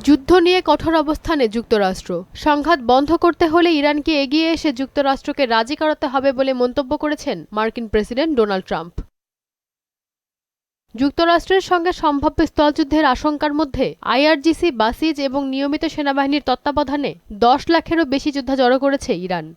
যুদ্ধ নিয়ে কঠোর অবস্থানে যুক্তরাষ্ট্র। সংঘাত বন্ধ করতে হলে ইরানকে এগিয়ে এসে যুক্তরাষ্ট্রকে রাজি করাতে হবে বলে মন্তব্য করেছেন মার্কিন প্রেসিডেন্ট ডোনাল্ড ট্রাম্প। যুক্তরাষ্ট্রের সঙ্গে সম্ভাব্য স্থলযুদ্ধের আশঙ্কার মধ্যে আইআরজিসি, বাসিজ এবং নিয়মিত সেনাবাহিনীর তত্ত্বাবধানে 10 লাখেরও বেশি যোদ্ধা জড়ো করেছে ইরান।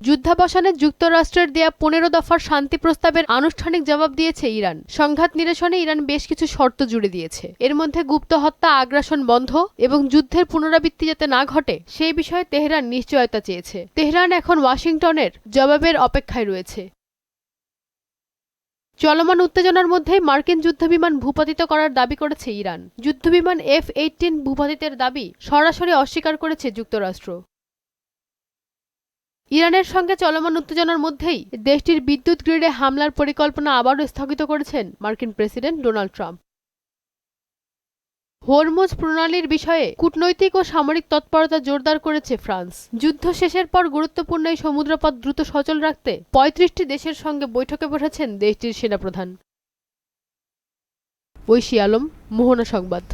যুদ্ধাবসানে যুক্তরাষ্ট্রের দেয়া 15 দফার শান্তি প্রস্তাবের আনুষ্ঠানিক জবাব দিয়েছে ইরান। সংঘাত নিরসনে ইরান বেশ কিছু শর্ত জুড়ে দিয়েছে। এর মধ্যে গুপ্ত হত্যা, আগ্রাসন বন্ধ এবং যুদ্ধের পুনরাবৃত্তি যাতে না ঘটে সেই বিষয়ে তেহরান নিশ্চয়তা চেয়েছে। তেহরান এখন ওয়াশিংটনের জবাবের অপেক্ষায় রয়েছে। চলমান উত্তেজনার মধ্যেই মার্কিন যুদ্ধবিমান ভূপাতিত করার দাবি করেছে ইরান। যুদ্ধবিমান F-18 ভূপাতিতের দাবি সরাসরি অস্বীকার করেছে যুক্তরাষ্ট্র। ইরানের সঙ্গে চলমান উত্তেজনার মধ্যেই দেশটির বিদ্যুৎ গ্রিডে হামলার পরিকল্পনা আবারও স্থগিত করেছেন মার্কিন প্রেসিডেন্ট ডোনাল্ড ট্রাম্প। হরমুজ প্রণালীর বিষয়ে কূটনৈতিক ও সামরিক তৎপরতা জোরদার করেছে ফ্রান্স। যুদ্ধ শেষের পর গুরুত্বপূর্ণ এই সমুদ্রপথ দ্রুত সচল রাখতে 35টি দেশের সঙ্গে বৈঠকে বসেছেন দেশটির সেনাপ্রধান। ঐশী আলম, মোহনা সংবাদ।